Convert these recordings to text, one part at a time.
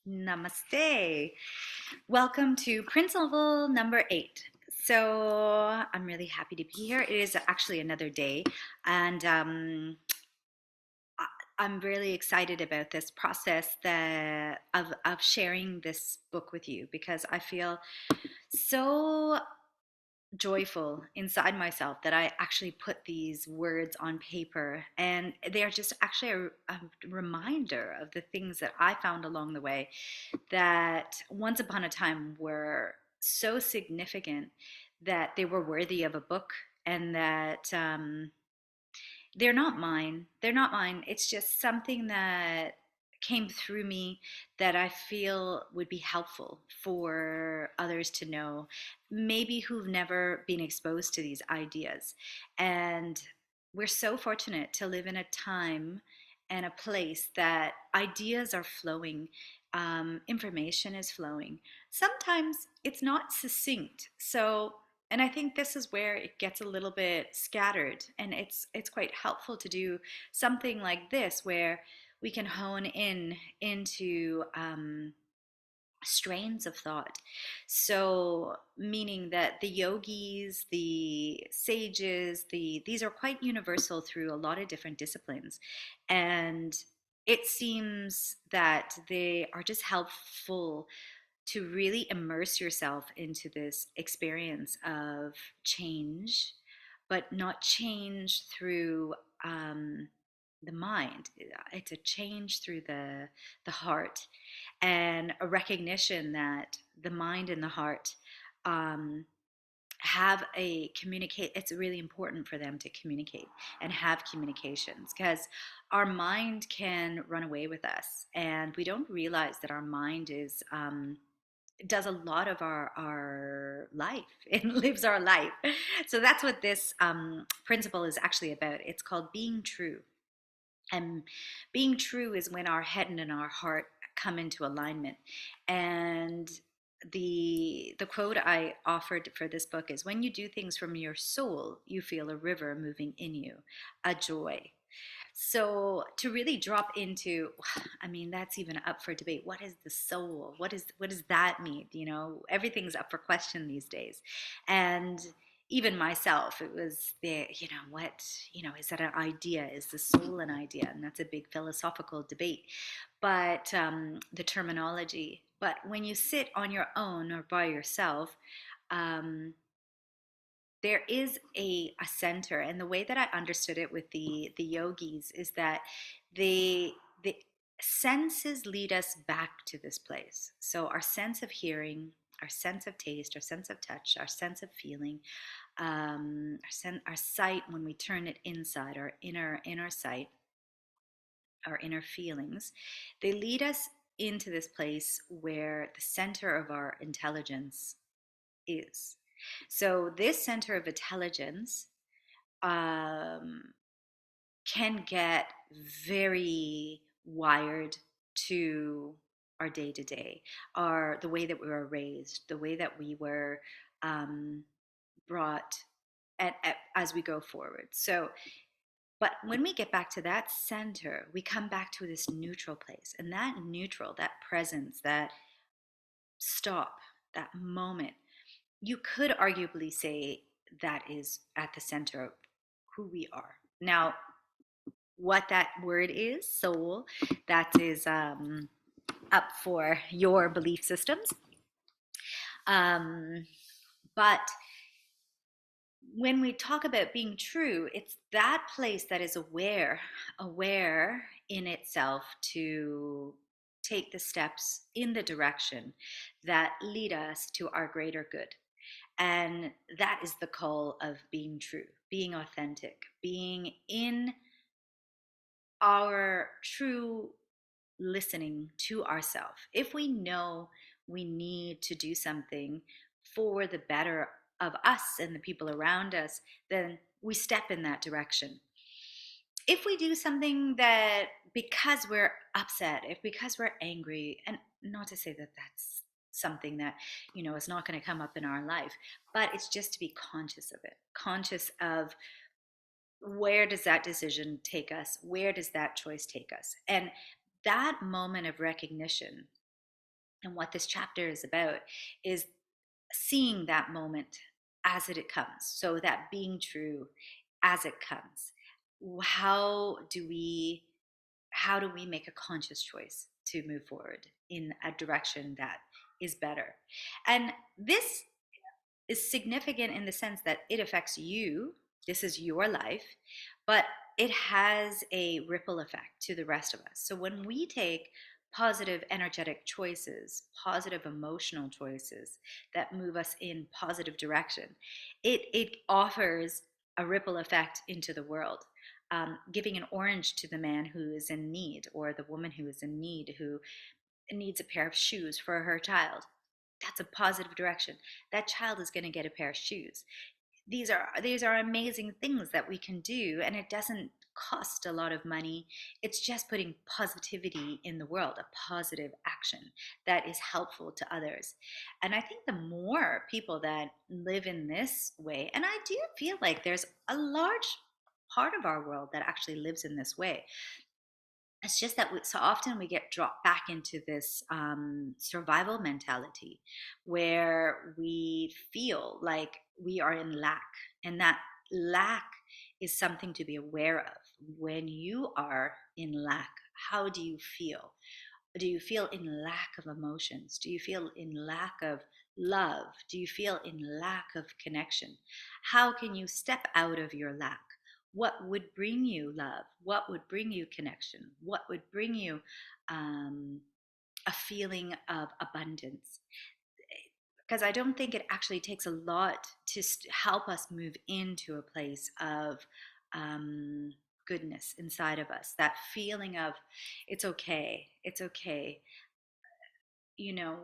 Namaste. Welcome to principle number 8. So I'm really happy to be here. It is actually another day, and I- I'm really excited about this process of sharing this book with you because I feel so joyful inside myself that I actually put these words on paper, and they're just actually a reminder of the things that I found along the way that once upon a time were so significant that they were worthy of a book, and that they're not mine. They're not mine. It's just something that came through me that I feel would be helpful for others to know, maybe who've never been exposed to these ideas. And we're so fortunate to live in a time and a place that ideas are flowing, information is flowing. Sometimes it's not succinct. So and I think this is where it gets a little bit scattered, and it's quite helpful to do something like this where we can hone in into strains of thought. So meaning that the yogis, the sages, these are quite universal through a lot of different disciplines, and it seems that they are just helpful to really immerse yourself into this experience of change, but not change through um, the mind. It's a change through the heart, and a recognition that the mind and the heart um, have a communicate. It's really important for them to communicate and have communications, because our mind can run away with us, and we don't realize that our mind is does a lot of our life. It lives our life. So that's what this principle is actually about. It's called being true. And being true is when our head and our heart come into alignment. And the quote I offered for this book is, when you do things from your soul, you feel a river moving in you, a joy. So to really drop into, I mean, that's even up for debate. What is the soul? What does that mean? Everything's up for question these days. And even myself, it was is that an idea? Is the soul an idea? And that's a big philosophical debate. But the terminology. But when you sit on your own or by yourself, um, there is a center, and the way that I understood it with the yogis is that the senses lead us back to this place. So our sense of hearing, our sense of taste, our sense of touch, our sense of feeling, our sight, when we turn it inside, our inner sight, our inner feelings, they lead us into this place where the center of our intelligence is. So this center of intelligence um, can get very wired to our day to day, our the way that we were raised, the way that we were um, brought as we go forward. So, but when we get back to that center, we come back to this neutral place, and that neutral, that presence, that stop, that moment, you could arguably say that is at the center of who we are. Now, what that word is, soul, that is up for your belief systems. Um, but when we talk about being true, it's that place that is aware in itself to take the steps in the direction that lead us to our greater good. And that is the call of being true, being authentic, being in our true listening to ourselves. If we know we need to do something for the better of us and the people around us, then we step in that direction. If we do something that because we're upset, if because we're angry, and not to say that that's something that is not going to come up in our life, but it's just to be conscious of it, conscious of where does that decision take us, where does that choice take us. And that moment of recognition And what this chapter is about is seeing that moment as it comes. So that being true as it comes. How do we how do we make a conscious choice to move forward in a direction that is better? And this is significant in the sense that it affects you. This is your life, but it has a ripple effect to the rest of us. So when we take positive energetic choices, positive emotional choices that move us in positive direction, it offers a ripple effect into the world. Giving an orange to the man who is in need, or the woman who is in need, who needs a pair of shoes for her child, that's a positive direction. That child is going to get a pair of shoes. These are amazing things that we can do, and it doesn't cost a lot of money. It's just putting positivity in the world, a positive action that is helpful to others. And I think the more people that live in this way, and I do feel like there's a large part of our world that actually lives in this way. It's just that so often we get dropped back into this survival mentality where we feel like we are in lack, and that lack is something to be aware of. When you are in lack, how do you feel? Do you feel in lack of emotions? Do you feel in lack of love? Do you feel in lack of connection? How can you step out of your lack? What would bring you love? What would bring you connection? What would bring you um, a feeling of abundance? Because I don't think it actually takes a lot to help us move into a place of um, goodness inside of us. That feeling of it's okay. You know,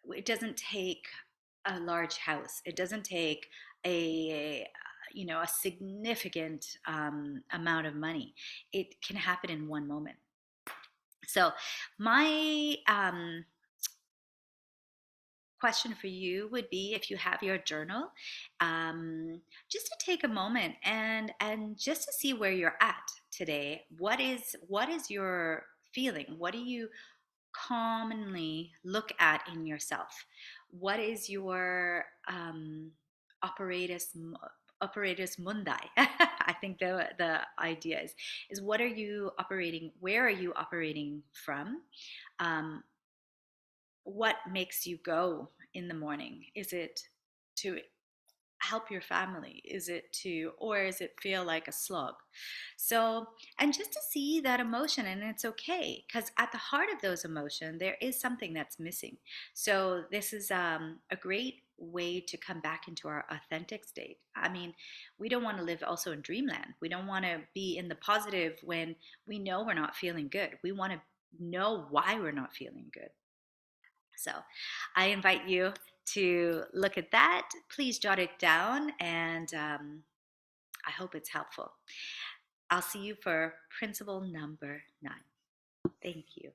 it doesn't take a large house. It doesn't take a a significant amount of money. It can happen in one moment. So my question for you would be, if you have your journal, um, just to take a moment and just to see where you're at today. What is your feeling? What do you commonly look at in yourself? What is your operatus operatus mundi? I think the idea is what are you operating? Where are you operating from? Um, what makes you go in the morning? Is it to help your family? Is it to, or is it feel like a slog? So, and just to see that emotion, and it's okay, because at the heart of those emotions there is something that's missing. So this is a great way to come back into our authentic state. I mean, we don't want to live also in dreamland. We don't want to be in the positive when we know we're not feeling good. We want to know why we're not feeling good. So I invite you to look at that. Please jot it down, and I hope it's helpful. I'll see you for principle number 9. Thank you.